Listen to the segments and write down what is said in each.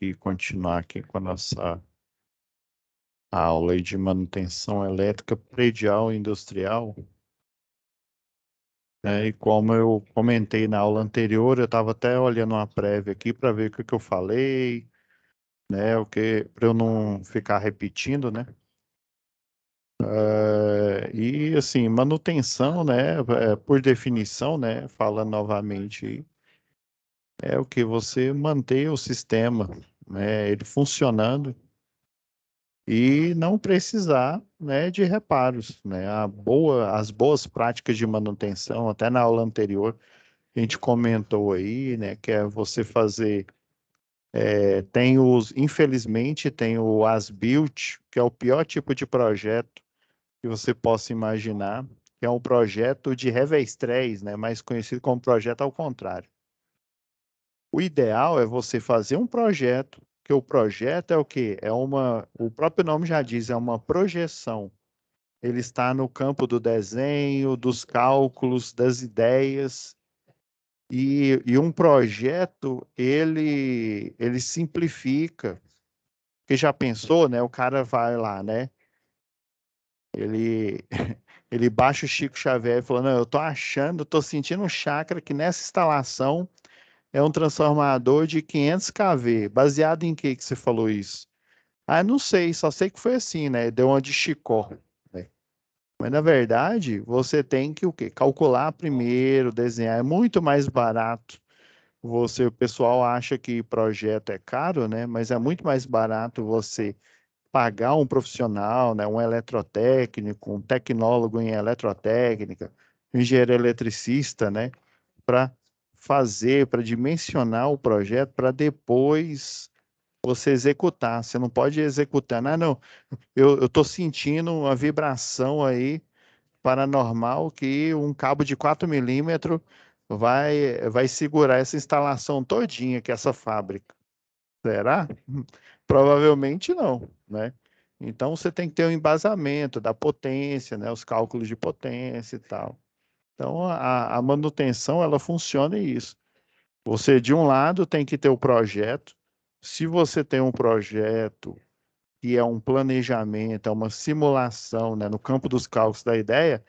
aqui continuar aqui com a nossa aula aí de manutenção elétrica predial e industrial. E como eu comentei na aula anterior, eu estava até olhando uma prévia aqui para ver o que eu falei, né? O que para eu não ficar repetindo, né? E assim, manutenção, né? Por definição, né? Falando novamente, é o que você manter o sistema, né? Ele funcionando e não precisar, né, de reparos, né? As boas práticas de manutenção, até na aula anterior, a gente comentou aí, né, que é você fazer, infelizmente, tem o as-built, que é o pior tipo de projeto que você possa imaginar, que é um projeto de revés-três, né, mais conhecido como projeto ao contrário. O ideal é você fazer um projeto, que o projeto é o quê? O próprio nome já diz, é uma projeção. Ele está no campo do desenho, dos cálculos, das ideias. E um projeto, ele simplifica. Porque já pensou, né? O cara vai lá, né? Ele, ele baixa o Chico Xavier e fala, não, eu tô achando, tô sentindo um chakra que nessa instalação é um transformador de 500 kV. Baseado em que você falou isso? Ah, não sei, só sei que foi assim, né? Deu uma de Chicó, né? Mas na verdade, você tem que o quê? Calcular primeiro, desenhar. É muito mais barato. O pessoal acha que projeto é caro, né? Mas é muito mais barato você pagar um profissional, né? Um eletrotécnico, um tecnólogo em eletrotécnica, um engenheiro eletricista, né? Para fazer, para dimensionar o projeto, para depois você executar. Você não pode executar, não, eu estou sentindo uma vibração aí paranormal que um cabo de 4 milímetros vai segurar essa instalação todinha, que é essa fábrica. Será? Provavelmente não, né? Então você tem que ter um embasamento da potência, né? Os cálculos de potência e tal. Então a manutenção ela funciona isso. Você de um lado tem que ter o projeto. Se você tem um projeto que é um planejamento, é uma simulação, né, no campo dos cálculos da ideia,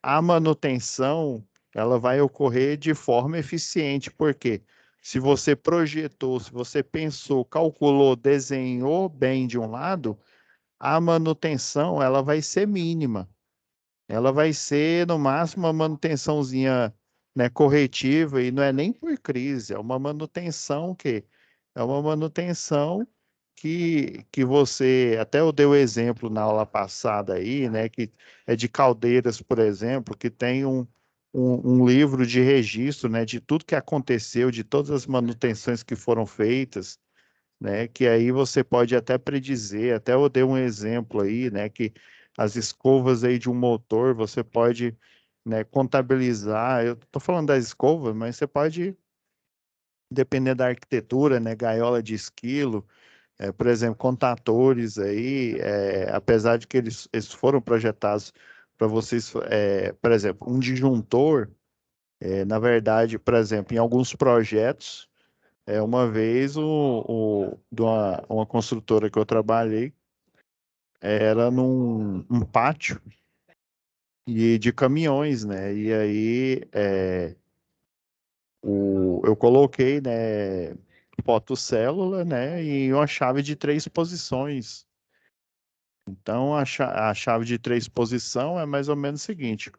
a manutenção ela vai ocorrer de forma eficiente, porque se você projetou, se você pensou, calculou, desenhou bem de um lado, a manutenção ela vai ser mínima. Ela vai ser, no máximo, uma manutençãozinha, né, corretiva, e não é nem por crise, é uma manutenção é uma manutenção que você, até eu dei o exemplo na aula passada aí, né, que é de Caldeiras, por exemplo, que tem um livro de registro, né, de tudo que aconteceu, de todas as manutenções que foram feitas, né? Que aí você pode até predizer, até eu dei um exemplo aí, né? Que as escovas aí de um motor você pode, né, contabilizar. Eu estou falando das escovas, mas você pode, depender da arquitetura, né? Gaiola de esquilo, por exemplo, contatores aí, apesar de que eles foram projetados para vocês, por exemplo, um disjuntor, na verdade, por exemplo, em alguns projetos uma vez, de uma construtora que eu trabalhei, era num um pátio e de caminhões, né? E aí eu coloquei, né, fotocélula, né, e uma chave de três posições. Então, a chave de três posição é mais ou menos o seguinte: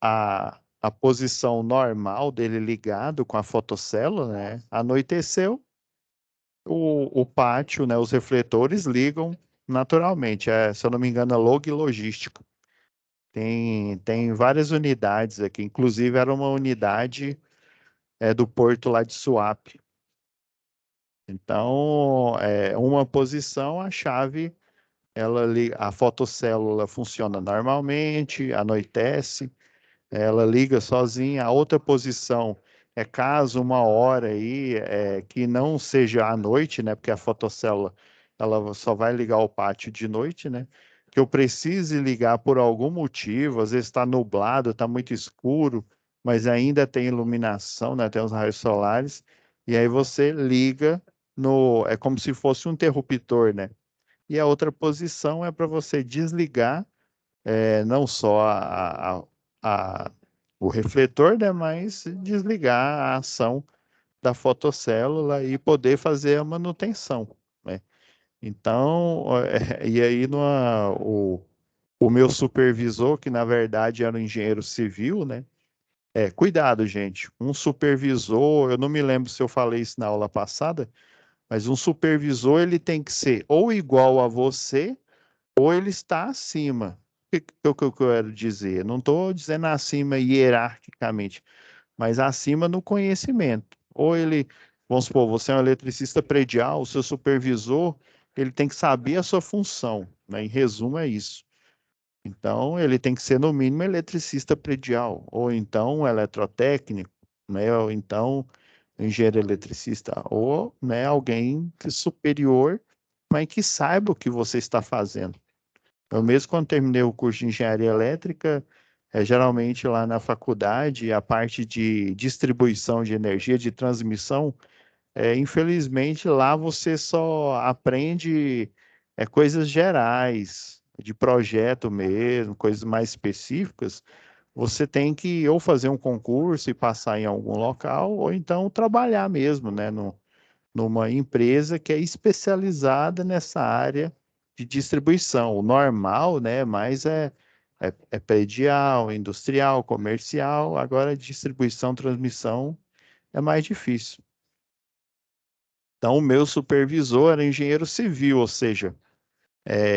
a posição normal dele ligado com a fotocélula, né? Anoiteceu, o pátio, né, os refletores ligam naturalmente. Se eu não me engano, é log logística. Tem várias unidades aqui, inclusive era uma unidade do porto lá de Suape. Então, uma posição, a chave, a fotocélula funciona normalmente, anoitece, ela liga sozinha. A outra posição é caso uma hora aí que não seja à noite, né? Porque a fotocélula ela só vai ligar o pátio de noite, né? Que eu precise ligar por algum motivo, às vezes está nublado, está muito escuro, mas ainda tem iluminação, né? Tem os raios solares, e aí você liga é como se fosse um interruptor, né? E a outra posição é para você desligar não só a- o refletor, né, mas desligar a ação da fotocélula e poder fazer a manutenção, né? Então, e aí o meu supervisor, que na verdade era um engenheiro civil, né? Cuidado, gente. Um supervisor, eu não me lembro se eu falei isso na aula passada, mas um supervisor ele tem que ser ou igual a você ou ele está acima. O que eu quero dizer? Não estou dizendo acima hierarquicamente, mas acima no conhecimento. Ou ele, vamos supor, você é um eletricista predial, o seu supervisor, ele tem que saber a sua função, né? Em resumo, é isso. Então, ele tem que ser, no mínimo, eletricista predial, ou então eletrotécnico, né? Ou então engenheiro eletricista, ou, né, alguém superior, mas que saiba o que você está fazendo. Eu mesmo, quando terminei o curso de engenharia elétrica, geralmente lá na faculdade, a parte de distribuição de energia, de transmissão, infelizmente lá você só aprende coisas gerais, de projeto mesmo, coisas mais específicas. Você tem que ou fazer um concurso e passar em algum local, ou então trabalhar mesmo, né, numa empresa que é especializada nessa área de distribuição. O normal, né, mas é predial, industrial, comercial, agora distribuição, transmissão é mais difícil. Então, o meu supervisor era engenheiro civil, ou seja,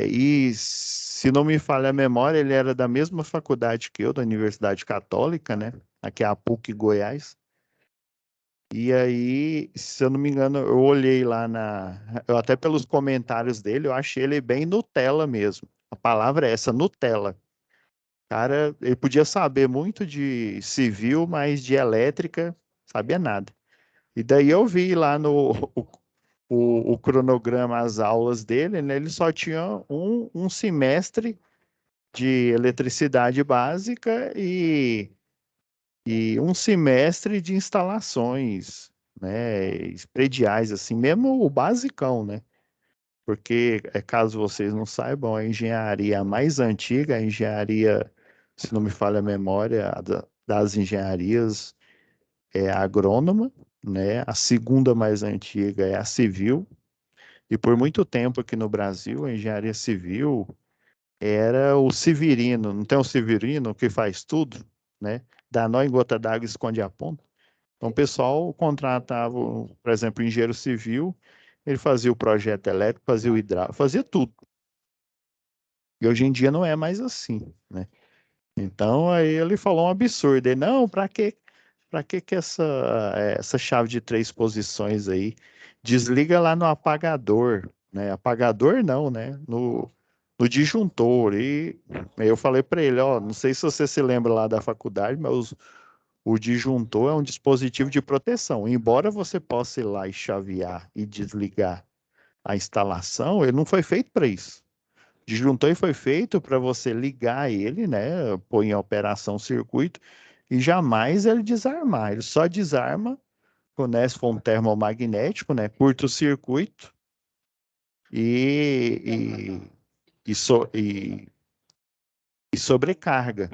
e se não me falha a memória, ele era da mesma faculdade que eu, da Universidade Católica, né? Aqui é a PUC Goiás. E aí, se eu não me engano, eu olhei lá eu até pelos comentários dele, eu achei ele bem Nutella mesmo. A palavra é essa, Nutella. Cara, ele podia saber muito de civil, mas de elétrica, sabia nada. E daí eu vi lá no o cronograma, as aulas dele, né? Ele só tinha um semestre de eletricidade básica e um semestre de instalações, né, prediais, assim, mesmo o basicão, né? Porque, caso vocês não saibam, a engenharia mais antiga, a engenharia, se não me falha a memória, das engenharias é a agrônoma, né? A segunda mais antiga é a civil, e por muito tempo aqui no Brasil, a engenharia civil era o Severino, não tem o Severino que faz tudo, né? Dá nó em gota d'água e esconde a ponta. Então, o pessoal contratava, por exemplo, o engenheiro civil, ele fazia o projeto elétrico, fazia o hidráulico, fazia tudo. E hoje em dia não é mais assim, né? Então, aí ele falou um absurdo. Ele, não, para que essa chave de 3 posições aí? Desliga lá no apagador, né? Apagador não, né? No disjuntor. E aí eu falei para ele, ó, não sei se você se lembra lá da faculdade, mas o disjuntor é um dispositivo de proteção. Embora você possa ir lá e chavear e desligar a instalação, ele não foi feito para isso. O disjuntor foi feito para você ligar ele, né? Pôr em operação o circuito e jamais ele desarmar. Ele só desarma quando se for um termomagnético, né? Curto-circuito e, e, so- e, e sobrecarga.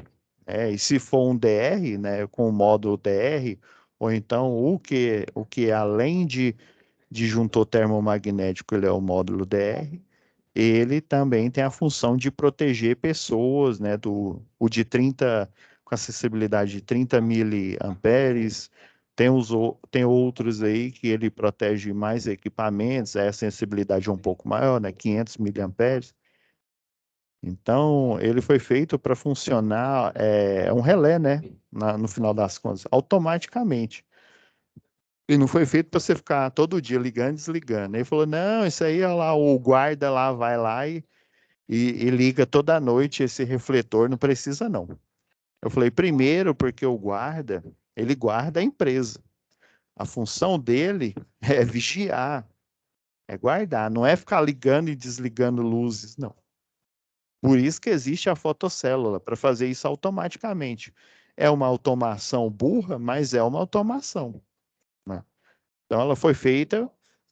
E se for um DR, né, com o módulo DR, ou então o que é além de disjuntor termomagnético, ele é o módulo DR, ele também tem a função de proteger pessoas, né, o de 30, com acessibilidade de 30 miliamperes, tem outros aí que ele protege mais equipamentos, a sensibilidade é um pouco maior, né, 500 miliamperes. Então, ele foi feito para funcionar, um relé, né? No final das contas, automaticamente. E não foi feito para você ficar todo dia ligando e desligando. Ele falou: não, isso aí, ó lá, o guarda lá vai lá e liga toda noite esse refletor, não precisa não. Eu falei: primeiro, porque o guarda, ele guarda a empresa. A função dele é vigiar, é guardar, não é ficar ligando e desligando luzes, não. Por isso que existe a fotocélula, para fazer isso automaticamente. É uma automação burra, mas é uma automação, né? Então ela foi feita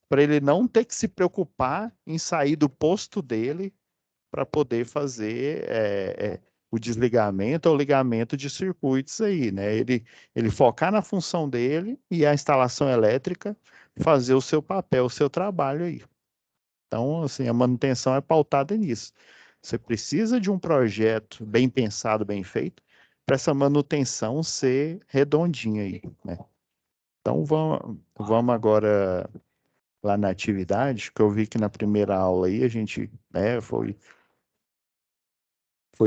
para ele não ter que se preocupar em sair do posto dele para poder fazer o desligamento ou ligamento de circuitos aí, né? Ele focar na função dele e a instalação elétrica fazer o seu papel, o seu trabalho aí. Então, assim, a manutenção é pautada nisso. Você precisa de um projeto bem pensado, bem feito, para essa manutenção ser redondinha aí, né? Então, vamos agora lá na atividade, que eu vi que na primeira aula aí a gente, né, foi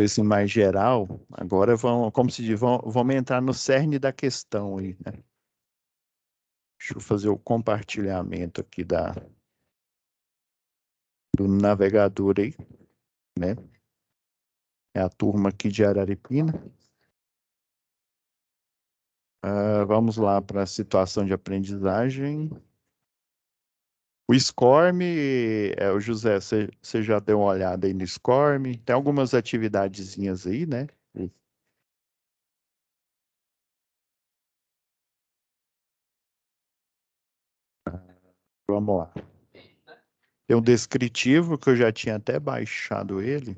assim mais geral. Agora vamos, como se diz, vamos entrar no cerne da questão aí, né? Deixa eu fazer o compartilhamento aqui do navegador aí, né? É a turma aqui de Araripina. Vamos lá para a situação de aprendizagem. O SCORM, o José, você já deu uma olhada aí no SCORM? Tem algumas atividadezinhas aí, né? Vamos lá. Tem um descritivo que eu já tinha até baixado ele.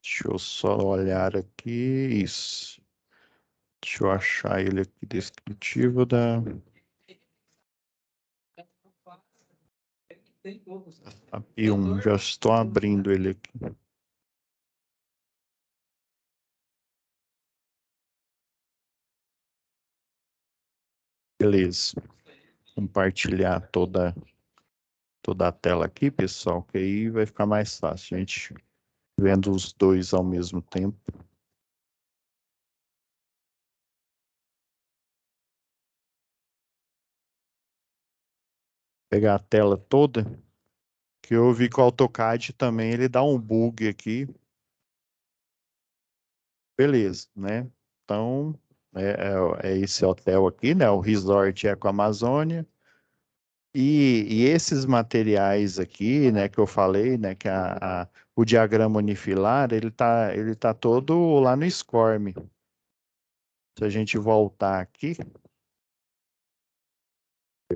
Deixa eu só olhar aqui. Isso. Deixa eu achar ele aqui, descritivo da AP1. Já estou abrindo ele aqui. Beleza. Compartilhar toda a tela aqui, pessoal, que aí vai ficar mais fácil, gente, vendo os dois ao mesmo tempo. Pegar a tela toda, que eu vi que o AutoCAD também ele dá um bug aqui. Beleza, né? Então, é esse hotel aqui, né? O Resort Eco Amazônia. E esses materiais aqui, né, que eu falei, né, que o diagrama unifilar, ele tá todo lá no SCORM. Se a gente voltar aqui,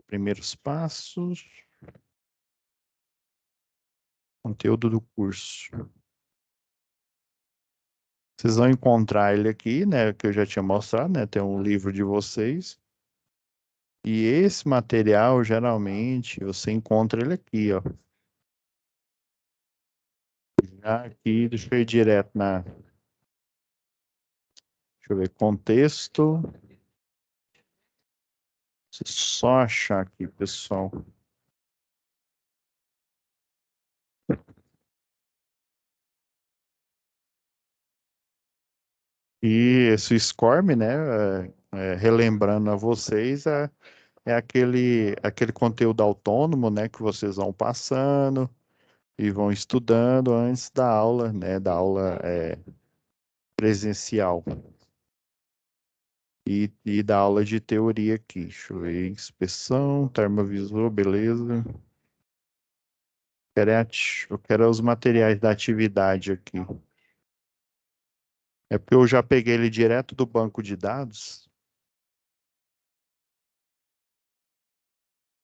primeiros passos, conteúdo do curso. Vocês vão encontrar ele aqui, né, que eu já tinha mostrado, né, tem um livro de vocês. E esse material, geralmente, você encontra ele aqui, ó. Já aqui, deixa eu ir direto deixa eu ver, contexto. Deixa eu só achar aqui, pessoal. E esse SCORM, né, relembrando a vocês, é aquele conteúdo autônomo, né, que vocês vão passando e vão estudando antes da aula, né, da aula presencial e da aula de teoria aqui. Deixa eu ver, inspeção, termovisual, beleza. Eu quero os materiais da atividade aqui. É porque eu já peguei ele direto do banco de dados.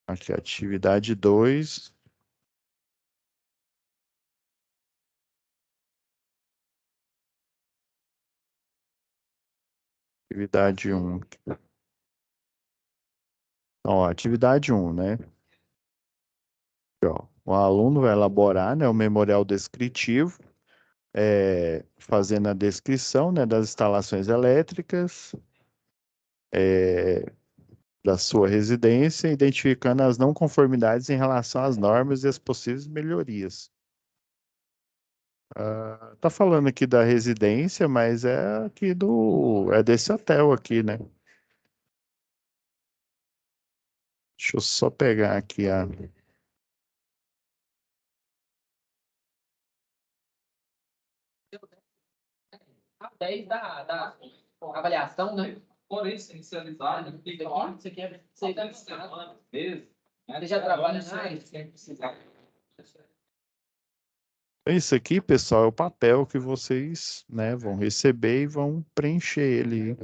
Aqui, atividade 2. Atividade 1. Ó, atividade 1, né? Aqui, ó, o aluno vai elaborar, né, o memorial descritivo, fazendo a descrição, né, das instalações elétricas, é, da sua residência, identificando as não conformidades em relação às normas e as possíveis melhorias. Tá falando aqui da residência, mas é desse hotel aqui, né? Deixa eu só pegar aqui A 10 da avaliação, né? Porém, inicializado, isso aqui é 6 semanas, meses. Você já trabalha na área? Isso aqui, pessoal, é o papel que vocês, né, vão receber e vão preencher ele.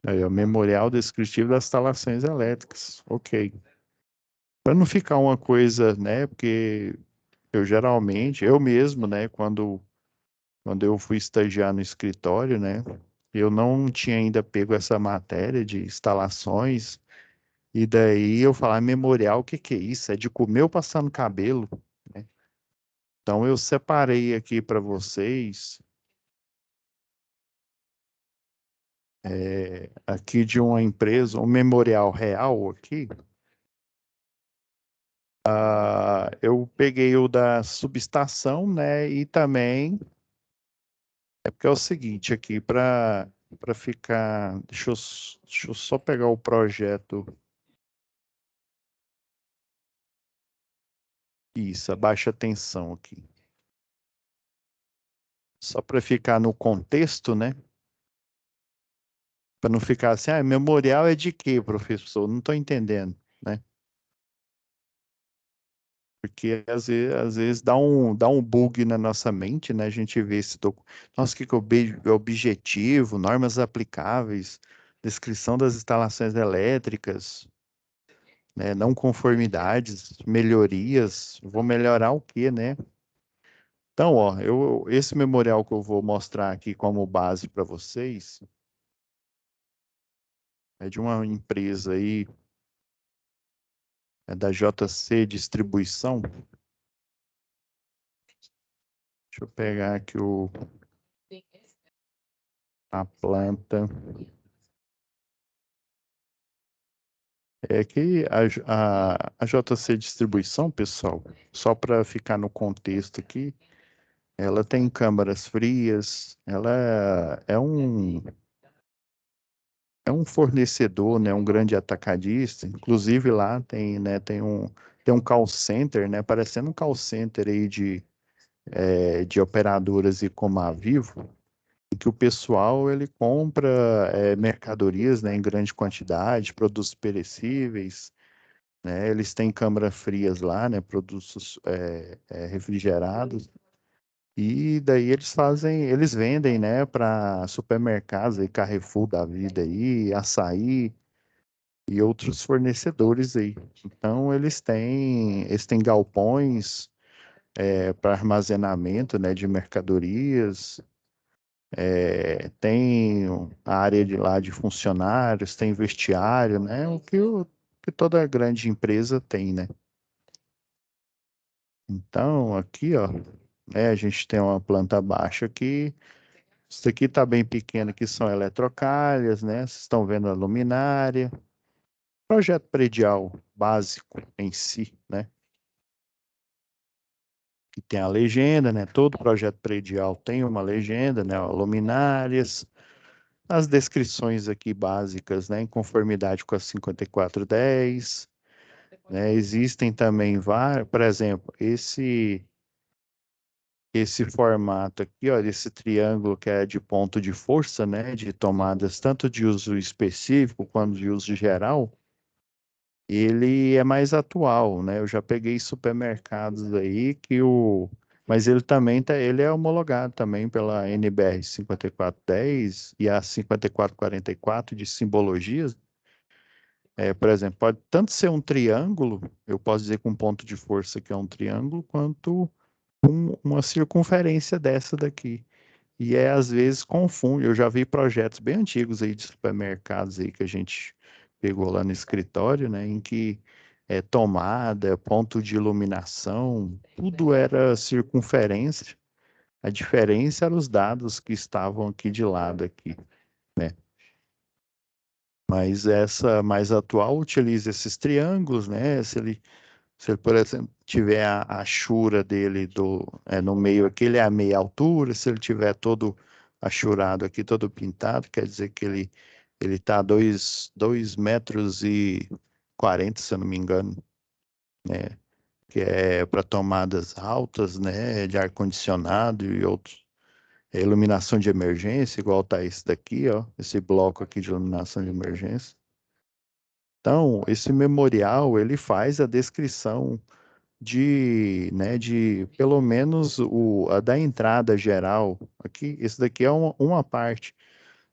Aí, ó, memorial descritivo das instalações elétricas. Ok. Para não ficar uma coisa, né? Porque eu geralmente, eu mesmo, né? Quando eu fui estagiar no escritório, né? Eu não tinha ainda pego essa matéria de instalações. E daí eu falar, memorial, o que que é isso? É de comer ou passar no cabelo, né? Então eu separei aqui para vocês, aqui de uma empresa, um memorial real aqui. Eu peguei o da subestação, né? E também é porque é o seguinte aqui, para ficar. Deixa eu só pegar o projeto. Isso, a baixa tensão aqui. Só para ficar no contexto, né? Para não ficar assim, memorial é de quê, professor? Não estou entendendo, né? Porque às vezes dá um bug na nossa mente, né? A gente vê esse documento. Nossa, o que que é objetivo, normas aplicáveis, descrição das instalações elétricas, né? Não conformidades, melhorias. Vou melhorar o quê, né? Então, ó, esse memorial que eu vou mostrar aqui como base para vocês é de uma empresa aí, é da JC Distribuição. Deixa eu pegar aqui a planta. É que a JC Distribuição, pessoal, só para ficar no contexto aqui, ela tem câmaras frias, ela é um fornecedor, né, um grande atacadista, inclusive lá tem, né, tem um call center, né, parecendo um call center aí de operadoras e como a Vivo, em que o pessoal ele compra mercadorias, né, em grande quantidade, produtos perecíveis, né? Eles têm câmara frias lá, né? Produtos refrigerados. E daí eles vendem, né, para supermercados aí, Carrefour da vida aí, Açaí e outros fornecedores aí. Então eles têm galpões para armazenamento, né, de mercadorias. Tem a área de lá de funcionários, tem vestiário, né? Que toda grande empresa tem, né? Então, aqui, ó, né, a gente tem uma planta baixa aqui. Isso aqui está bem pequeno, que são eletrocalhas, né? Vocês estão vendo a luminária. Projeto predial básico em si, né? Que tem a legenda, né? Todo projeto predial tem uma legenda, né? Luminárias, as descrições aqui básicas, né? Em conformidade com a 5410, né? Existem também vários, por exemplo, esse formato aqui, ó, esse triângulo que é de ponto de força, né, de tomadas tanto de uso específico quanto de uso geral, ele é mais atual, né? Eu já peguei supermercados aí mas ele também ele é homologado também pela NBR 5410 e a 5444 de simbologias. Por exemplo, pode tanto ser um triângulo, eu posso dizer que um ponto de força que é um triângulo, quanto uma circunferência dessa daqui. E às vezes confunde. Eu já vi projetos bem antigos aí de supermercados aí que a gente pegou lá no escritório, né, em que tomada, ponto de iluminação, tudo era circunferência. A diferença eram os dados que estavam aqui de lado aqui, né? Mas essa mais atual utiliza esses triângulos, né? Se ele, por exemplo, tiver a achura dele no meio aqui, ele é a meia altura. Se ele tiver todo achurado aqui, todo pintado, quer dizer que ele está a 2,40 metros, se eu não me engano, né? Que é para tomadas altas, né? De ar-condicionado e outros. Iluminação de emergência, igual tá esse daqui, ó. Esse bloco aqui de iluminação de emergência. Então, esse memorial, ele faz a descrição né, de pelo menos a da entrada geral. Aqui, esse daqui é uma parte.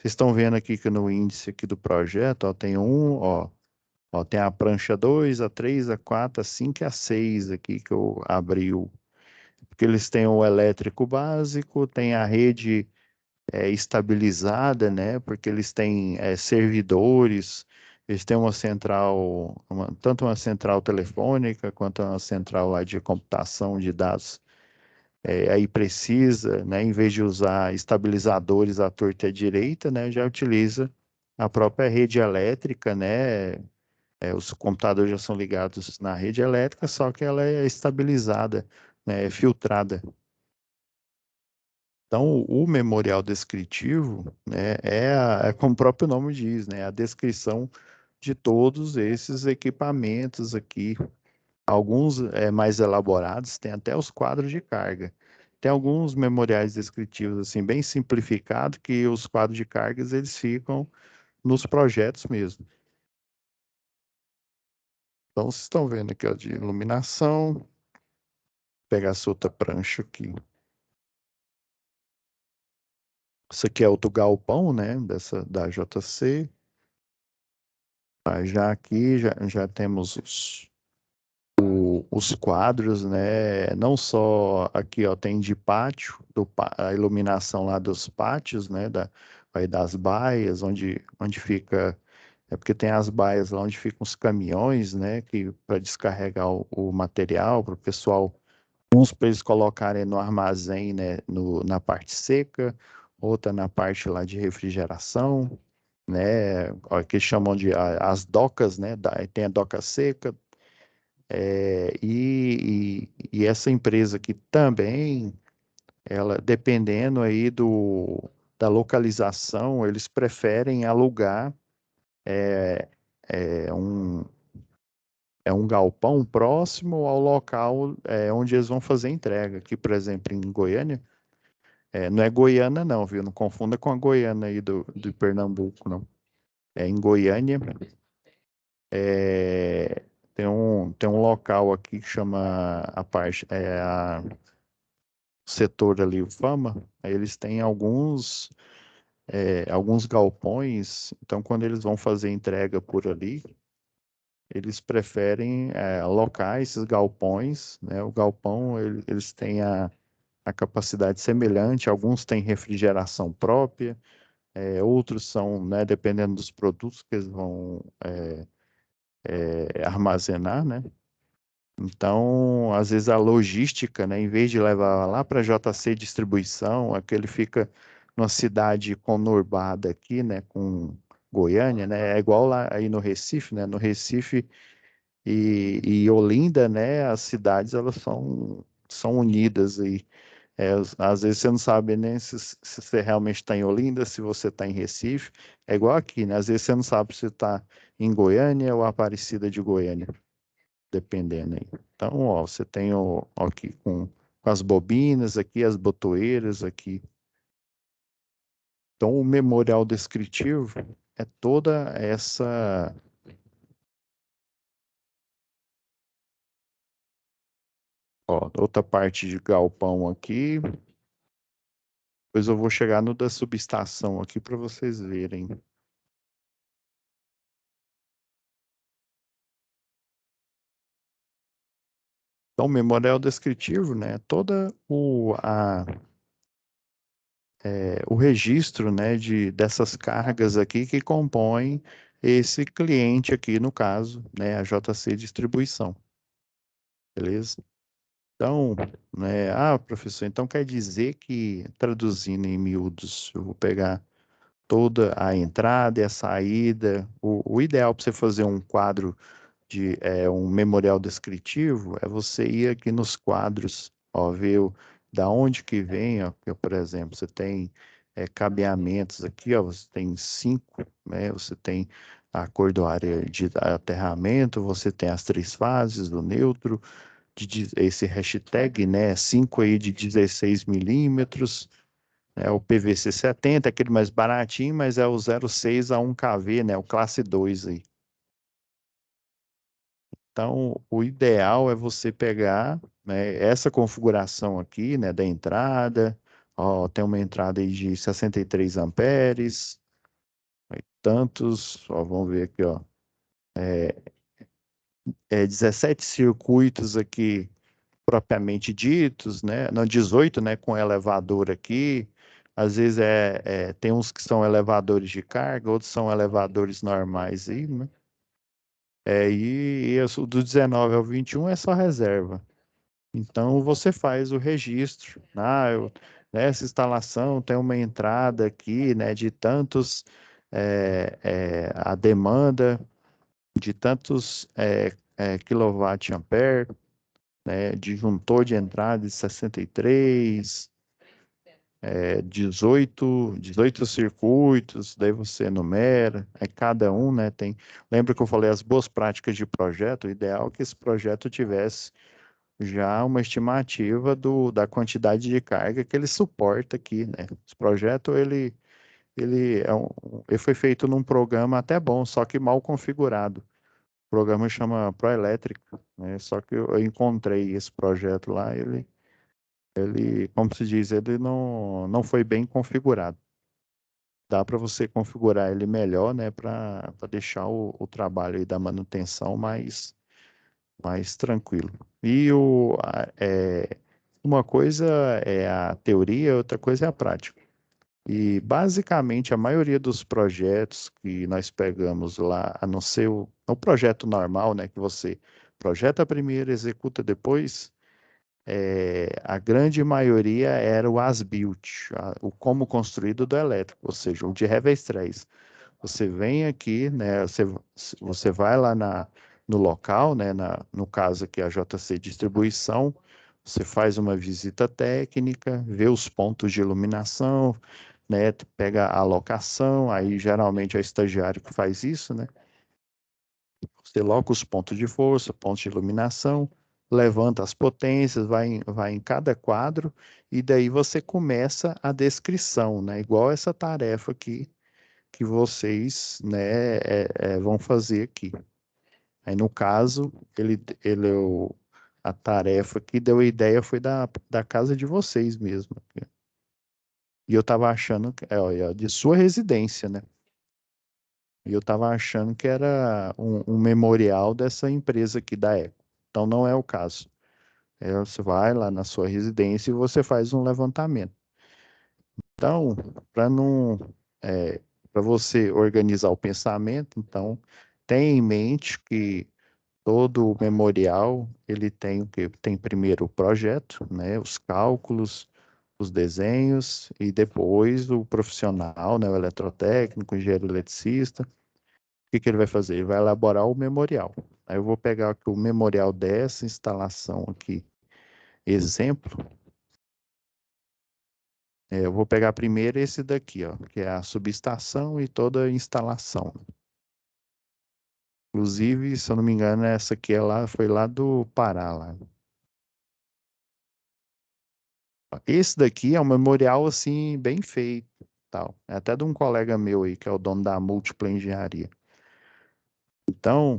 Vocês estão vendo aqui que no índice aqui do projeto, ó, tem ó, tem a prancha 2, a 3, a 4, a 5 e a 6 aqui que eu abri porque eles têm o elétrico básico, tem a rede estabilizada, né? Porque eles têm servidores, eles têm uma central, tanto uma central telefônica quanto uma central lá de computação de dados. Aí precisa, né? Em vez de usar estabilizadores à torta e à direita, né? Já utiliza a própria rede elétrica, né? Os computadores já são ligados na rede elétrica, só que ela é estabilizada, né? É filtrada. Então, o memorial descritivo, né, é como o próprio nome diz, né, a descrição de todos esses equipamentos aqui. Alguns mais elaborados, tem até os quadros de carga. Tem alguns memoriais descritivos assim bem simplificados que os quadros de cargas eles ficam nos projetos mesmo. Então, vocês estão vendo aqui ó, de iluminação. Vou pegar essa outra prancha aqui. Isso aqui é outro galpão, né, da JC. Já aqui já temos os quadros, né? Não só aqui, ó, tem de pátio, a iluminação lá dos pátios, né? Aí das baias, onde fica. É porque tem as baias lá onde ficam os caminhões, né? Que para descarregar o material, para o pessoal, uns para eles colocarem no armazém, né? Na parte seca, outra na parte lá de refrigeração, né? Ó, que chamam de as docas, né? Tem a doca seca, e essa empresa aqui também, ela dependendo aí da localização, eles preferem alugar é, é um, um galpão próximo ao local onde eles vão fazer a entrega. Aqui, por exemplo, em Goiânia, não é Goiânia não, viu? Não confunda com a Goiânia aí do Pernambuco, não. É em Goiânia. É, tem um local aqui que chama a parte, o setor ali, o Fama, aí eles têm alguns galpões, então quando eles vão fazer entrega por ali, eles preferem alocar esses galpões, né? O galpão, eles têm a capacidade semelhante, alguns têm refrigeração própria, outros são, né, dependendo dos produtos que eles vão armazenar, né? Então, às vezes a logística, né, em vez de levar lá para JC Distribuição, aquele fica numa cidade conurbada aqui, né, com Goiânia, né, é igual lá aí no Recife, né, no Recife e Olinda, né, as cidades elas são unidas e às vezes você não sabe nem se você realmente está em Olinda, se você está em Recife, é igual aqui, né, às vezes você não sabe se está em Goiânia ou Aparecida de Goiânia dependendo aí. Então, ó, você tem ó, aqui com as bobinas aqui, as botoeiras aqui. Então, o memorial descritivo é toda essa. Ó, outra parte de galpão aqui. Depois eu vou chegar no da subestação aqui para vocês verem. Então, o memorial descritivo, né? Toda o registro, né, dessas cargas aqui que compõem esse cliente aqui, no caso, né, a JC Distribuição, beleza? Então, né, professor, então quer dizer que, traduzindo em miúdos, eu vou pegar toda a entrada e a saída, o ideal para você fazer um quadro de um memorial descritivo é você ir aqui nos quadros, ó, ver da onde que vem, ó, por exemplo, você tem cabeamentos aqui, ó, você tem 5, né, você tem a cor do área de aterramento, você tem as 3 fases do neutro, esse hashtag, né, 5 aí de 16 milímetros, o PVC 70, aquele mais baratinho, mas é o 0,6 a 1 kV, né, o classe 2 aí. Então, o ideal é você pegar, né, essa configuração aqui, né, da entrada, ó, tem uma entrada aí de 63 amperes, tantos, ó, vamos ver aqui, ó, 17 circuitos aqui propriamente ditos, né? Não, 18, né, com elevador aqui. Às vezes tem uns que são elevadores de carga, outros são elevadores normais aí, né? O do 19 ao 21 é só reserva. Então você faz o registro. Nessa instalação tem uma entrada aqui, né, de tantos, a demanda de tantos quilowatt-ampere, né, disjuntor de entrada de 63, 18 circuitos, daí você enumera, aí cada um, né, tem... Lembra que eu falei as boas práticas de projeto? O ideal é que esse projeto tivesse já uma estimativa da quantidade de carga que ele suporta aqui, né? Esse projeto, ele foi feito num programa até bom, só que mal configurado. O programa chama Proelétrica, né? Só que eu encontrei esse projeto lá, como se diz, ele não foi bem configurado. Dá para você configurar ele melhor, né, para deixar o trabalho aí da manutenção mais tranquilo. Uma coisa é a teoria, outra coisa é a prática. E basicamente a maioria dos projetos que nós pegamos lá, a não ser o projeto normal, né, que você projeta primeiro, executa depois, a grande maioria era o as-built, o como construído do elétrico, ou seja, o de revés 3. Você vem aqui, né, você vai lá no local, né, no caso aqui a JC Distribuição, você faz uma visita técnica, vê os pontos de iluminação, né, pega a locação, aí geralmente é o estagiário que faz isso, né? Você loca os pontos de força, pontos de iluminação, levanta as potências, vai em cada quadro, e daí você começa a descrição, né? Igual essa tarefa aqui que vocês, né, vão fazer aqui. Aí, no caso, a tarefa que deu a ideia foi da casa de vocês mesmo. E eu estava achando, olha, de sua residência, né? E eu estava achando que era um memorial dessa empresa aqui da Eco. Então, não é o caso. Você vai lá na sua residência e você faz um levantamento. Então, para não, para você organizar o pensamento, então, tenha em mente que todo o memorial, ele tem o quê? Tem primeiro o projeto, né, os cálculos, os desenhos, e depois o profissional, né, o eletrotécnico, o engenheiro eletricista. O que que ele vai fazer? Ele vai elaborar o memorial. Aí eu vou pegar aqui o memorial dessa instalação aqui, exemplo. Eu vou pegar primeiro esse daqui, ó, que é a subestação e toda a instalação. Inclusive, se eu não me engano, essa aqui foi lá do Pará, lá. Esse daqui é um memorial, assim, bem feito, tal. É até de um colega meu aí, que é o dono da Múltipla Engenharia. Então,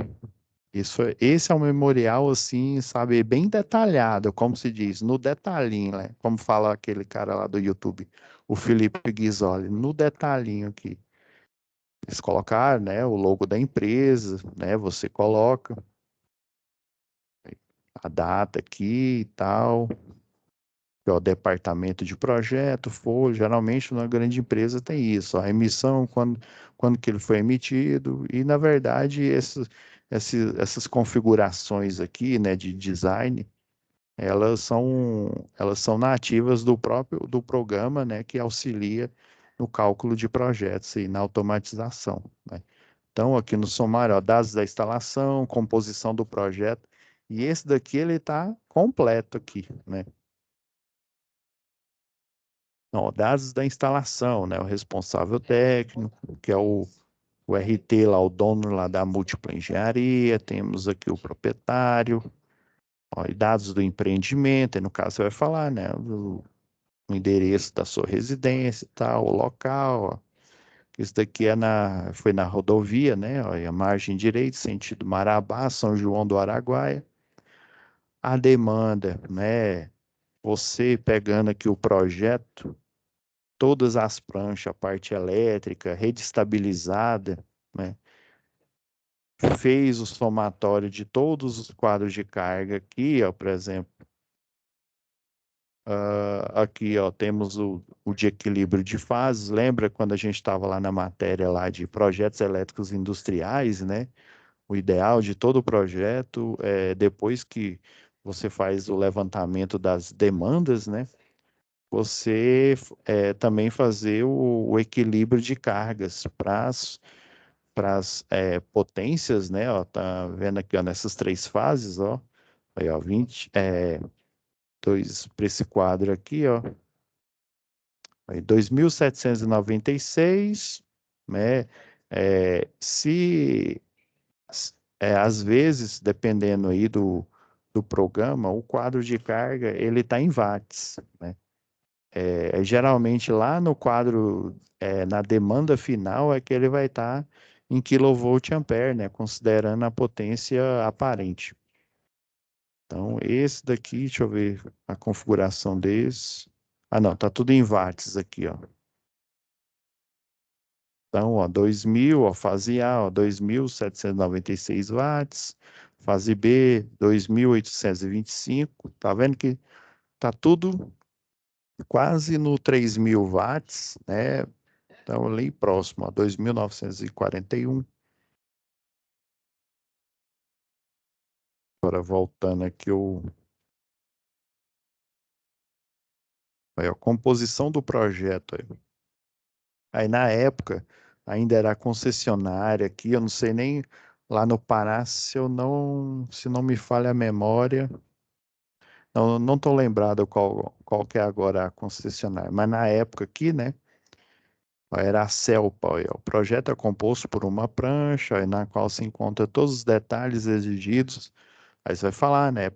esse é um memorial, assim, sabe, bem detalhado, como se diz, no detalhinho, né? Como fala aquele cara lá do YouTube, o Felipe Ghisoli, no detalhinho aqui. Eles colocaram, né, o logo da empresa, né? Você coloca a data aqui e tal, que é o departamento de projeto, geralmente numa grande empresa tem isso, a emissão, quando que ele foi emitido, e na verdade essas configurações aqui, né, de design, elas são nativas do programa, né, que auxilia no cálculo de projetos e na automatização, né? Então, aqui no sumário, ó, dados da instalação, composição do projeto, e esse daqui ele está completo aqui, né? Não, dados da instalação, né? O responsável técnico, que é o RT lá, o dono lá da múltipla engenharia, temos aqui o proprietário, ó, e dados do empreendimento, aí no caso você vai falar, né? O endereço da sua residência e tal, o local, ó. Isso daqui foi na rodovia, né? Ó, e a margem direita, sentido Marabá, São João do Araguaia. A demanda, né? Você pegando aqui o projeto, todas as pranchas, a parte elétrica, rede estabilizada, né? Fez o somatório de todos os quadros de carga aqui, ó, por exemplo. Aqui, ó, temos o de equilíbrio de fases. Lembra quando a gente estava lá na matéria lá de projetos elétricos industriais, né? O ideal de todo projeto é depois que você faz o levantamento das demandas, né? Você também fazer o equilíbrio de cargas para as potências, né? Ó, tá vendo aqui, ó, nessas três fases, ó. Aí, ó, 22 para esse quadro aqui, ó. Aí, 2.796, né? Se às vezes, dependendo aí do programa, o quadro de carga ele está em watts, né? Geralmente lá no quadro, na demanda final, é que ele vai estar em kilovolt-ampere, né? Considerando a potência aparente. Então, esse daqui, deixa eu ver a configuração desse. Ah, não, tá tudo em watts aqui, ó. Então, ó, 2.000, ó, fase A, ó, 2.796 watts. Fase B, 2.825. Tá vendo que tá tudo quase no 3.000 watts, né? Então, ali próximo, a 2.941. Agora, voltando aqui, aí, a composição do projeto. Aí, na época, ainda era a concessionária aqui, eu não sei nem lá no Pará, se não me falha a memória, não estou lembrado qual que é agora a concessionária, mas na época aqui, né, era a CELPA. Ó, o projeto é composto por uma prancha, aí, na qual se encontra todos os detalhes exigidos. Aí você vai falar, né,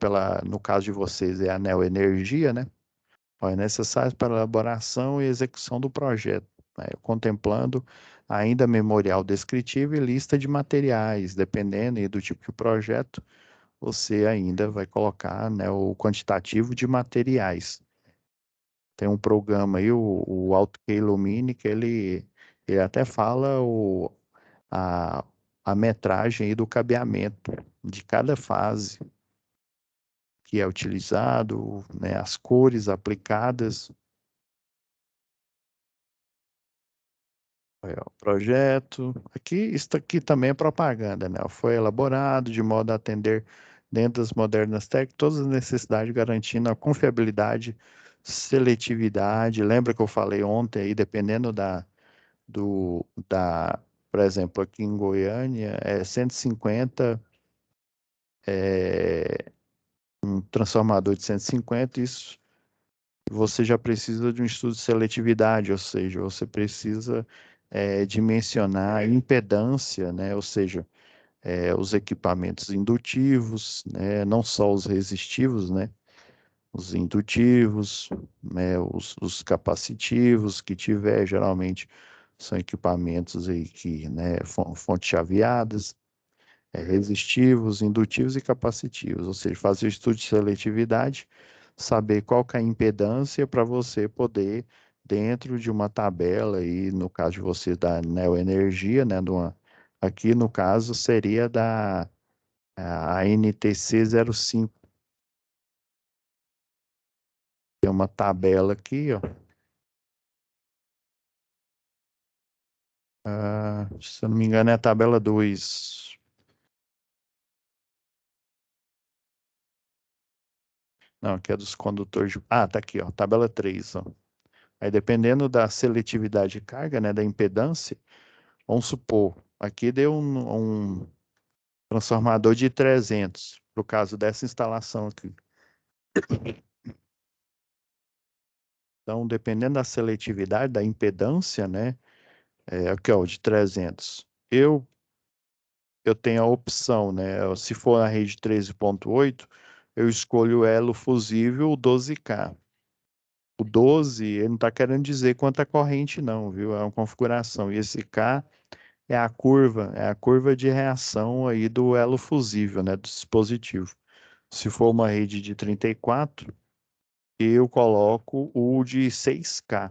no caso de vocês, é a Neoenergia, né? Ó, é necessário para a elaboração e execução do projeto, né, contemplando ainda memorial descritivo e lista de materiais, dependendo aí do tipo de projeto, você ainda vai colocar, né, o quantitativo de materiais. Tem um programa aí, o AutoCAD Lumine, que ele até fala a, a metragem aí do cabeamento de cada fase que é utilizado, né, as cores aplicadas. Aí, ó, projeto. Aqui, isso aqui também é propaganda, né? Foi elaborado de modo a atender, dentro das modernas técnicas, todas as necessidades, garantindo a confiabilidade, seletividade. Lembra que eu falei ontem aí, dependendo por exemplo, aqui em Goiânia, 150, um transformador de 150, isso você já precisa de um estudo de seletividade, ou seja, você precisa dimensionar a impedância, né? Ou seja, os equipamentos indutivos, né? Não só os resistivos, né? Os indutivos, né? Os capacitivos que tiver, geralmente são equipamentos aí que, né? Fontes chaveadas, resistivos, indutivos e capacitivos, ou seja, fazer o estudo de seletividade, saber qual que é a impedância para você poder, dentro de uma tabela, aí, no caso de você da Neoenergia, né, aqui no caso seria da a NTC 05, tem uma tabela aqui, ó, se eu não me engano é a tabela 2. Não, aqui é dos condutores tá aqui, ó, tabela 3, ó. Aí, dependendo da seletividade de carga, né, da impedância, vamos supor, aqui deu um transformador de 300, no caso dessa instalação aqui. Então, dependendo da seletividade, da impedância, né, aqui, ó, de 300, eu tenho a opção, né, se for na rede 13.8, eu escolho o elo fusível 12K. O 12, ele não está querendo dizer quanta corrente não, viu? É uma configuração. E esse K é a curva de reação aí do elo fusível, né, do dispositivo. Se for uma rede de 34, eu coloco o de 6K.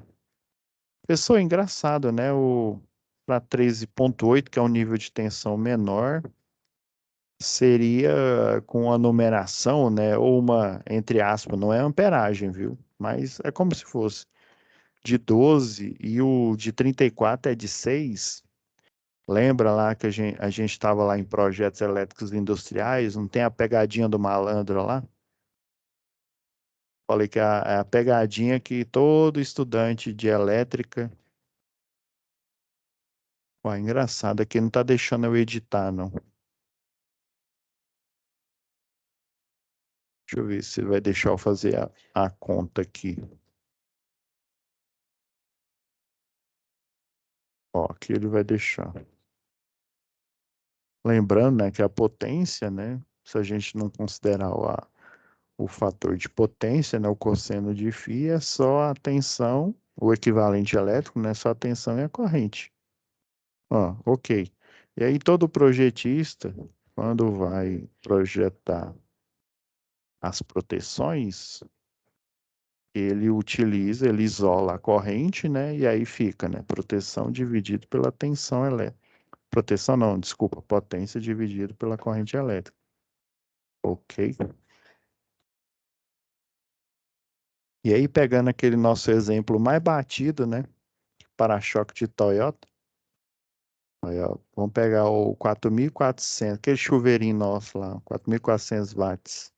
Pessoal, engraçado, né? Para 13,8, que é um nível de tensão menor, seria com a numeração, né? Ou uma, entre aspas, não é amperagem, viu? Mas é como se fosse de 12 e o de 34 é de 6. Lembra lá que a gente estava lá em projetos elétricos industriais, não tem a pegadinha do malandro lá? Falei que é a pegadinha que todo estudante de elétrica. Ué, engraçado, aqui não tá deixando eu editar, não. Deixa eu ver se vai deixar eu fazer a conta aqui. Ó, aqui ele vai deixar. Lembrando, né, que a potência, né, se a gente não considerar o fator de potência, né, o cosseno de φ, é só a tensão, o equivalente elétrico, né, só a tensão e a corrente. Ó, ok. E aí todo projetista, quando vai projetar as proteções, ele isola a corrente, né? E aí fica, né? Proteção dividido pela tensão elétrica. Proteção não, desculpa, potência dividido pela corrente elétrica. Ok? E aí, pegando aquele nosso exemplo mais batido, né? Para-choque de Toyota. Aí, ó, vamos pegar o 4.400, aquele chuveirinho nosso lá, 4.400 watts,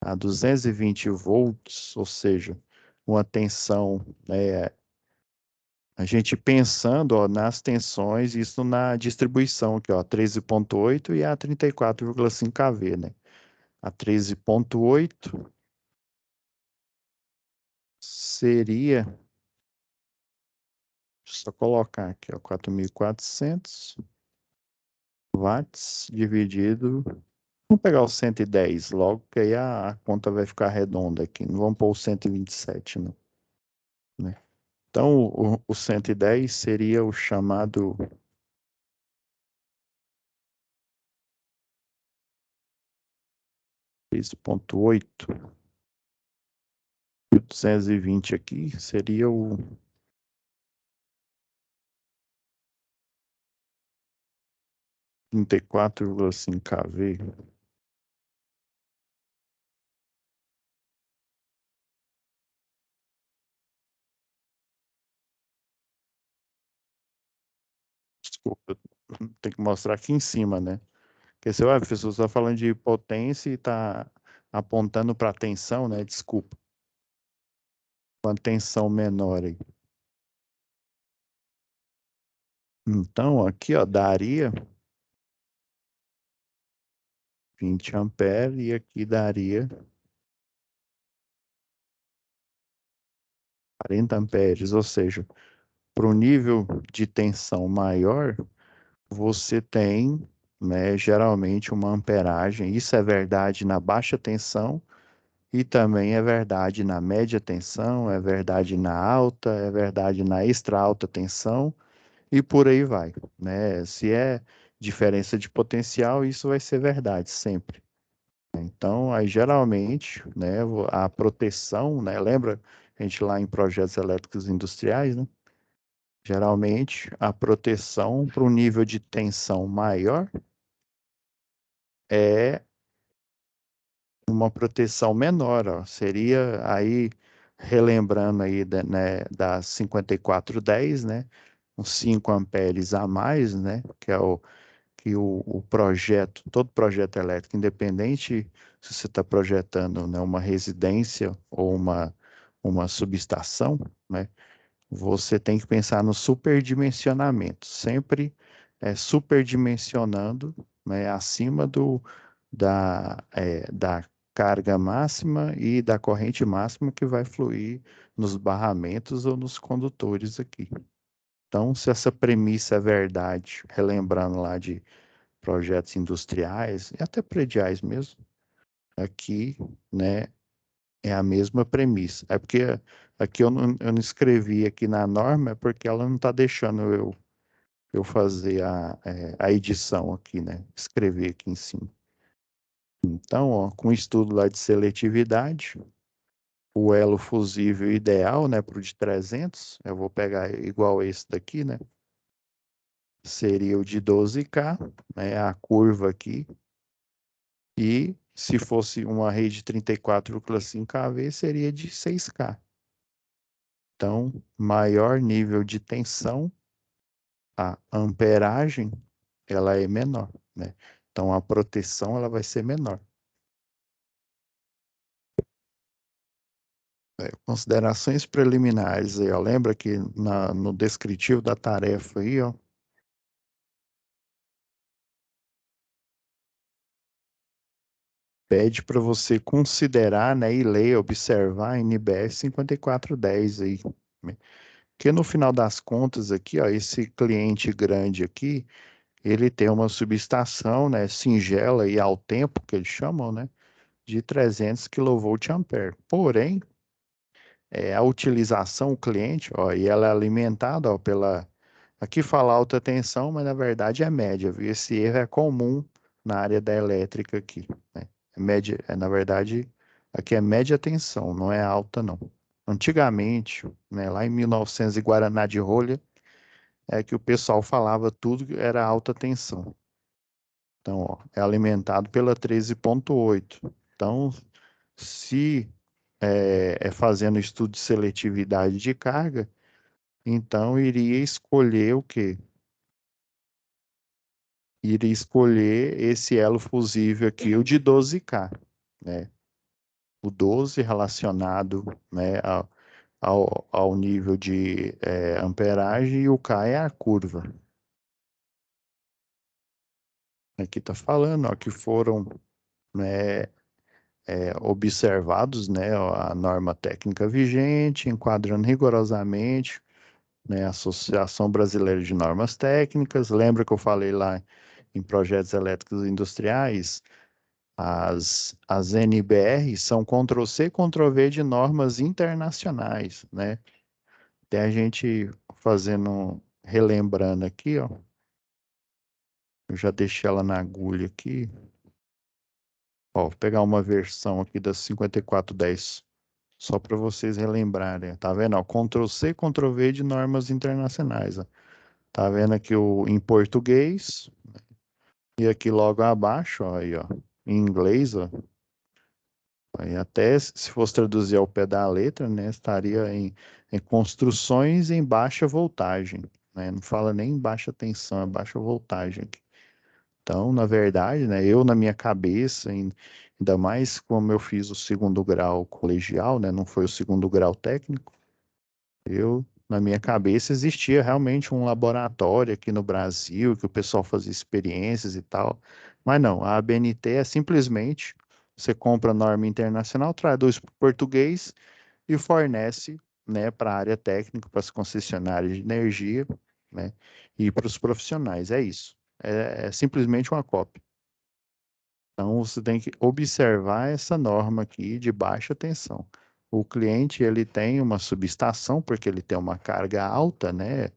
a 220 volts, ou seja, uma tensão, né, a gente pensando, ó, nas tensões, isso na distribuição aqui, ó, 13,8 e a 34,5 kV, né? A 13,8 seria, só colocar aqui, ó, 4.400 watts dividido, vamos pegar o 110 logo, que aí a conta vai ficar redonda aqui, não vamos pôr o 127, não, né? Então, o 110 seria o chamado 3,8. E o 220 aqui seria o 34,5 kV. Desculpa, tem que mostrar aqui em cima, né? Porque você vai, professor, está falando de potência e está apontando para a tensão, né? Desculpa, uma tensão menor aí. Então, aqui, ó, daria 20 amperes e aqui daria 40 amperes, ou seja, para o nível de tensão maior, você tem, né, geralmente uma amperagem. Isso é verdade na baixa tensão e também é verdade na média tensão, é verdade na alta, é verdade na extra alta tensão e por aí vai, né? Se é diferença de potencial, isso vai ser verdade sempre. Então, aí geralmente, né, a proteção, né, lembra a gente lá em projetos elétricos industriais, né? Geralmente, a proteção para um nível de tensão maior é uma proteção menor, ó. Seria aí, relembrando aí, né, das 5410, né? Uns 5 amperes a mais, né? Que é o projeto, todo projeto elétrico, independente se você está projetando, né, uma residência ou uma subestação, né? Você tem que pensar no superdimensionamento, sempre superdimensionando, né, acima da carga máxima e da corrente máxima que vai fluir nos barramentos ou nos condutores aqui. Então, se essa premissa é verdade, relembrando lá de projetos industriais e até prediais mesmo, aqui, né, é a mesma premissa. É porque aqui eu não escrevi aqui na norma, é porque ela não está deixando eu fazer a edição aqui, né? Escrever aqui em cima. Então, ó, com o estudo lá de seletividade, o elo fusível ideal, né, para o de 300, eu vou pegar igual esse daqui, né, seria o de 12K, né, a curva aqui, e se fosse uma rede 34,5 kV, seria de 6K. Então, maior nível de tensão, a amperagem, ela é menor, né? Então, a proteção, ela vai ser menor. Considerações preliminares aí, ó. Lembra que no descritivo da tarefa aí, ó, pede para você considerar, né, e ler, observar a NBR 5410 aí, né? Porque no final das contas aqui, ó, esse cliente grande aqui, ele tem uma subestação, né, singela e ao tempo, que eles chamam, né, de 300 kVA. Porém, a utilização, o cliente, ó, e ela é alimentada, ó, pela... Aqui fala alta tensão, mas na verdade é média, viu? Esse erro é comum na área da elétrica aqui, né? Média, na verdade, aqui é média tensão, não é alta, não. Antigamente, né, lá em 1900 e Guaraná de rolha, é que o pessoal falava tudo que era alta tensão. Então, ó, é alimentado pela 13,8. Então, se fazendo estudo de seletividade de carga, então iria escolher o quê? Iria escolher esse elo fusível aqui, o de 12K, né? O 12 relacionado, né, ao nível de amperagem e o K é a curva. Aqui está falando, ó, que foram, né, observados, né, a norma técnica vigente, enquadrando rigorosamente, né, a Associação Brasileira de Normas Técnicas. Lembra que eu falei lá em projetos elétricos industriais? As NBR são Ctrl+C, Ctrl+V de normas internacionais, né? Tem a gente fazendo, relembrando aqui, ó. Eu já deixei ela na agulha aqui. Ó, vou pegar uma versão aqui da 5410, só para vocês relembrarem. Tá vendo? Ó, Ctrl+C, Ctrl+V de normas internacionais. Ó. Tá vendo aqui em português e aqui logo abaixo, ó, aí, ó, em inglês, ó. Aí até se fosse traduzir ao pé da letra, né, estaria em construções em baixa voltagem, né? Não fala nem em baixa tensão, é baixa voltagem aqui. Então, na verdade, né, eu na minha cabeça, ainda mais como eu fiz o segundo grau colegial, né, não foi o segundo grau técnico, eu, na minha cabeça, existia realmente um laboratório aqui no Brasil, que o pessoal fazia experiências e tal, mas não, a ABNT é simplesmente, você compra a norma internacional, traduz para o português e fornece, né, para a área técnica, para as concessionárias de energia, né, e para os profissionais, é isso. É simplesmente uma cópia. Então, você tem que observar essa norma aqui de baixa tensão. O cliente, ele tem uma subestação, porque ele tem uma carga alta, né?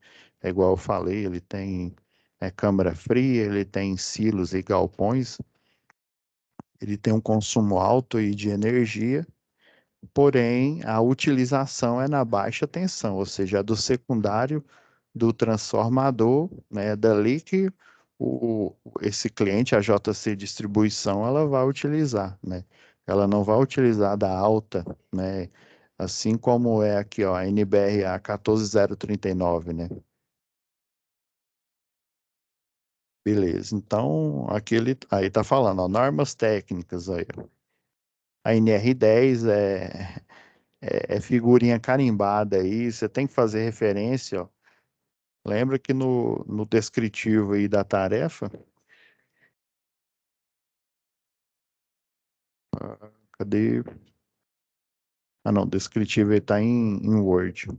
É igual eu falei, ele tem câmara fria, ele tem silos e galpões, ele tem um consumo alto aí de energia, porém, a utilização é na baixa tensão, ou seja, do secundário do transformador, né, dali que esse cliente, a JC Distribuição, ela vai utilizar, né? Ela não vai utilizar da alta, né? Assim como é aqui, ó, a NBRA 14039, né? Beleza. Então, aqui ele aí tá falando, ó, normas técnicas aí, ó. A NR10 é figurinha carimbada aí, você tem que fazer referência, ó. Lembra que no descritivo aí da tarefa, cadê? Ah, não, descritivo está em Word.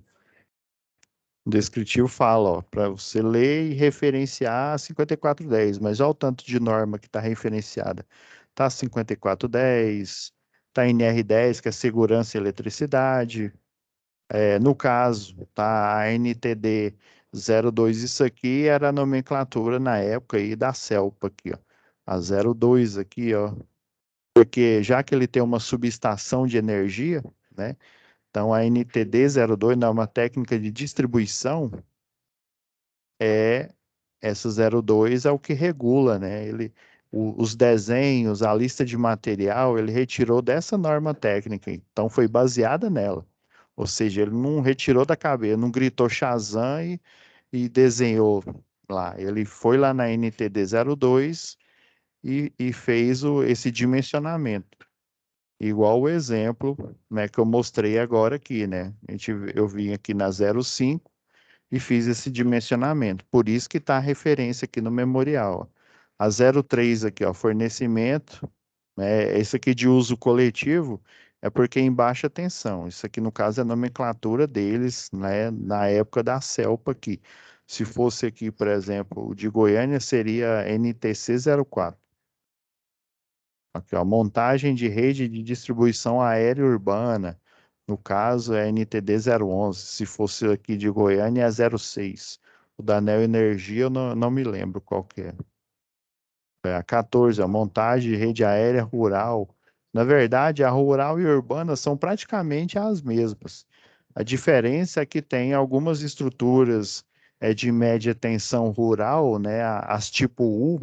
O descritivo fala, ó, para você ler e referenciar 5410, mas olha o tanto de norma que está referenciada. Tá 5410, tá NR10, que é segurança e eletricidade. No caso, tá a NTD 02, isso aqui era a nomenclatura na época aí da CELPA aqui, ó. A 02 aqui, ó. Porque já que ele tem uma subestação de energia, né? Então, a NTD-02, norma técnica de distribuição, essa 02 é o que regula, né? Os desenhos, a lista de material, ele retirou dessa norma técnica, então foi baseada nela. Ou seja, ele não retirou da cabeça, não gritou Shazam e desenhou lá. Ele foi lá na NTD-02 e fez esse dimensionamento. Igual o exemplo, né, que eu mostrei agora aqui, né? Eu vim aqui na 05 e fiz esse dimensionamento. Por isso que está a referência aqui no memorial. A 03 aqui, ó, fornecimento, né? Esse aqui de uso coletivo é porque é em baixa tensão. Isso aqui, no caso, é a nomenclatura deles, né, na época da CELPA aqui. Se fosse aqui, por exemplo, o de Goiânia, seria NTC-04. Aqui, ó, montagem de rede de distribuição aérea urbana. No caso, é NTD-011. Se fosse aqui de Goiânia, é 06. O da Neo Energia, eu não me lembro qual que é. É a 14, a montagem de rede aérea rural. Na verdade, a rural e a urbana são praticamente as mesmas. A diferença é que tem algumas estruturas de média tensão rural, né, as tipo U.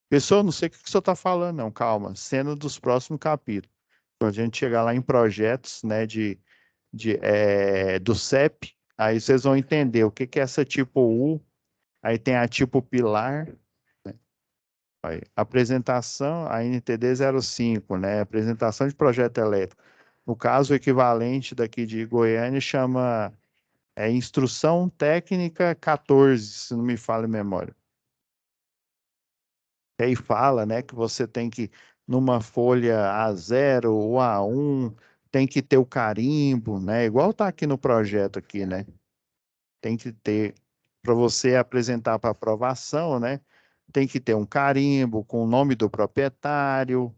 Pessoal, não sei o que que o senhor está falando, não. Calma. Cena dos próximos capítulos. Quando a gente chegar lá em projetos, né, do CEP, aí vocês vão entender o que que é essa tipo U. Aí tem a tipo pilar. Aí, apresentação, a NTD-05, né? Apresentação de projeto elétrico. No caso, o equivalente daqui de Goiânia chama Instrução Técnica 14, se não me falha a memória. E aí fala, né, que você tem que, numa folha A0 ou A1, tem que ter o carimbo, né? Igual tá aqui no projeto aqui, né? Tem que ter, para você apresentar para aprovação, né? Tem que ter um carimbo com o nome do proprietário,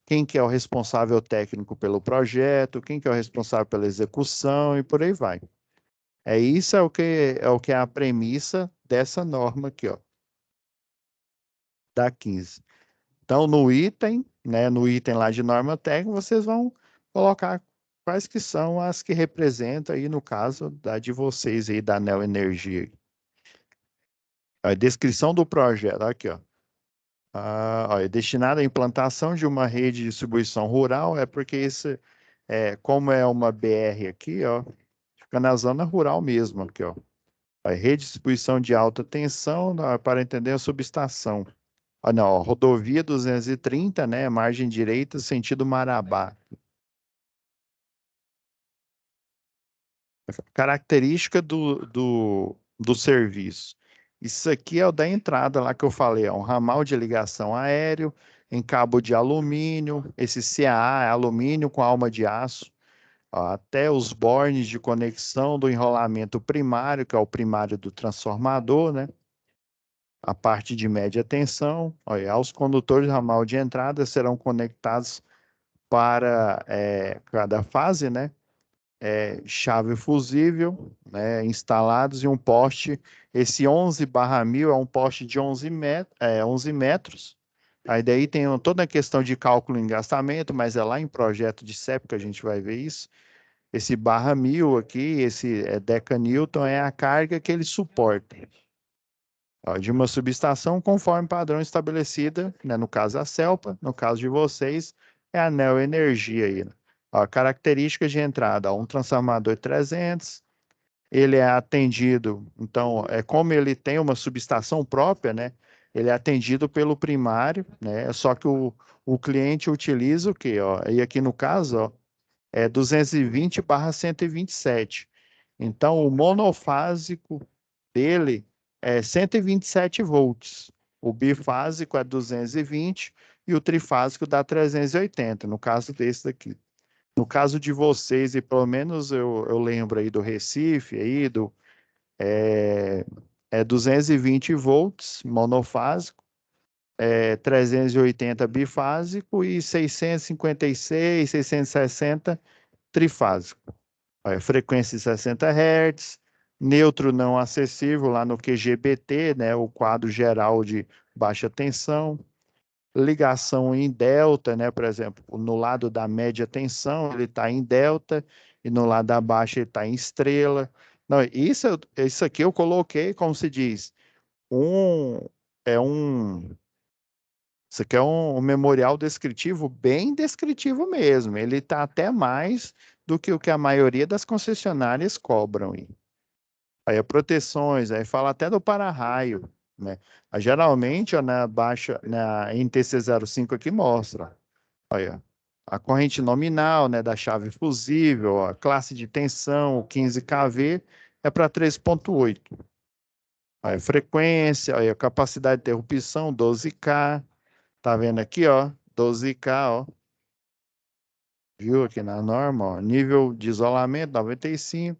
quem que é o responsável técnico pelo projeto, quem que é o responsável pela execução e por aí vai. Isso é o que é a premissa dessa norma aqui, ó, da 15. Então, no item, né, no item lá de norma técnica, vocês vão colocar quais que são as que representam aí, no caso, da de vocês aí, da Neo Energia. A descrição do projeto, aqui, ó. É destinada à implantação de uma rede de distribuição rural, é porque como é uma BR aqui, ó, fica na zona rural mesmo, aqui, ó. A rede de distribuição de alta tensão, para entender a subestação. Não, ó, rodovia 230, né, margem direita, sentido Marabá. Característica do serviço. Isso aqui é o da entrada lá que eu falei, é um ramal de ligação aéreo em cabo de alumínio, esse CAA é alumínio com alma de aço, ó, até os bornes de conexão do enrolamento primário, que é o primário do transformador, né? A parte de média tensão, olha, os condutores de ramal de entrada serão conectados para cada fase, né? Chave fusível, né, instalados em um poste. Esse 11/1000 é um poste de 11 metros. Aí daí tem toda a questão de cálculo em gastamento, mas é lá em projeto de CEP que a gente vai ver isso. Esse /1000 aqui, esse decanewton, é a carga que ele suporta. Ó, de uma subestação conforme padrão estabelecida, né, no caso a CELPA, no caso de vocês, é a Neo Energia aí, né? Ó, características de entrada, ó, um transformador 300, ele é atendido, então, como ele tem uma subestação própria, né, ele é atendido pelo primário, né, só que o cliente utiliza o quê, ó, e aqui no caso, ó, é 220/127. Então, o monofásico dele é 127 volts. O bifásico é 220 e o trifásico dá 380, no caso desse daqui. No caso de vocês, e pelo menos eu lembro aí do Recife, aí é 220 volts monofásico, 380 bifásico e 656, 660 trifásico. Frequência de 60 Hz, neutro não acessível lá no QGBT, né, o quadro geral de baixa tensão. ligação em delta, né? Por exemplo, no lado da média tensão ele está em delta e no lado da baixa ele está em estrela. Não, isso aqui eu coloquei, como se diz, um é um isso aqui é um memorial descritivo bem descritivo mesmo. Ele está até mais do que o que a maioria das concessionárias cobram. Aí é proteções, aí fala até do para-raio, né? Aí, geralmente, ó, na NTC 05 aqui mostra, olha, a corrente nominal, né, da chave fusível, ó, a classe de tensão, o 15 kV, é para 3,8. Aí frequência, aí a capacidade de interrupção, 12K, tá vendo aqui, ó, 12K, ó, viu aqui na norma, ó, nível de isolamento, 95,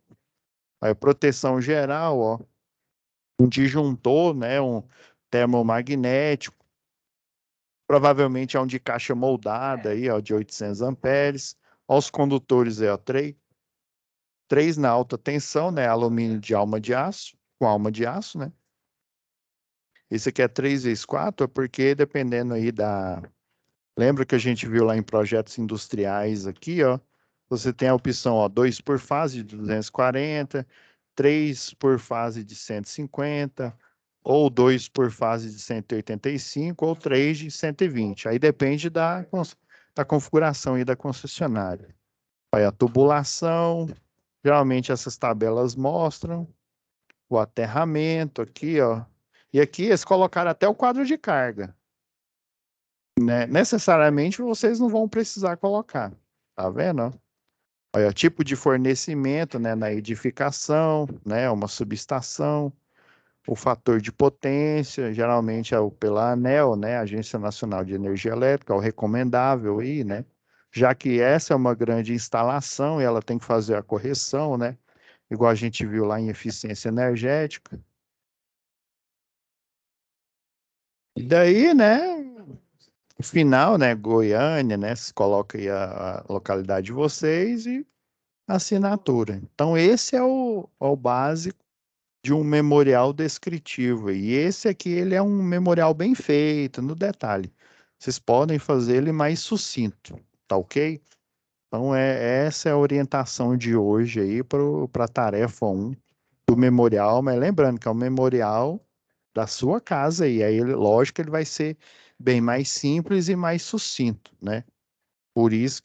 aí proteção geral, ó, um disjuntor, né, um termomagnético, provavelmente é um de caixa moldada aí, ó, de 800 amperes. Ó, os condutores aí, ó, três na alta tensão, né, alumínio de alma de aço, com alma de aço, né. Esse aqui é 3x4, é porque dependendo aí da... Lembra que a gente viu lá em projetos industriais aqui, ó, você tem a opção, ó, 2 por fase de 240, 3 por fase de 150, ou 2 por fase de 185, ou 3 de 120. Aí depende da configuração e da concessionária. Aí a tubulação, geralmente essas tabelas mostram o aterramento aqui, ó. E aqui eles colocaram até o quadro de carga, né? Necessariamente vocês não vão precisar colocar, tá vendo? Ó? Olha, tipo de fornecimento, né, na edificação, né, uma subestação, o fator de potência, geralmente é pela ANEEL, né, Agência Nacional de Energia Elétrica, é o recomendável aí, né, já que essa é uma grande instalação e ela tem que fazer a correção, né, igual a gente viu lá em eficiência energética. E daí, né, no final, né, Goiânia, né, se coloca aí a localidade de vocês e a assinatura. Então, esse é o básico de um memorial descritivo. E esse aqui, ele é um memorial bem feito, no detalhe. Vocês podem fazer ele mais sucinto, tá ok? Então, essa é a orientação de hoje aí para a tarefa 1 do memorial, mas lembrando que é um memorial da sua casa e aí, lógico, ele vai ser bem mais simples e mais sucinto, né? Por isso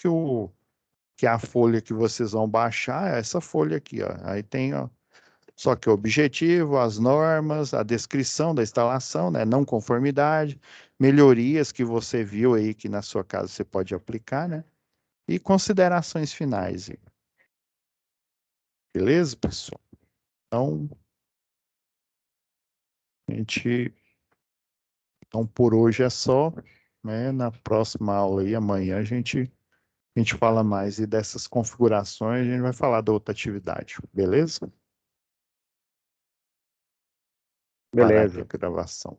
que a folha que vocês vão baixar é essa folha aqui, ó. Aí tem, ó, só que o objetivo, as normas, a descrição da instalação, né, não conformidade, melhorias que você viu aí que na sua casa você pode aplicar, né? E considerações finais. Beleza, pessoal? Então, então por hoje é só, né? Na próxima aula aí, amanhã, a gente fala mais e dessas configurações, a gente vai falar da outra atividade, beleza? Parar aqui a Beleza. gravação.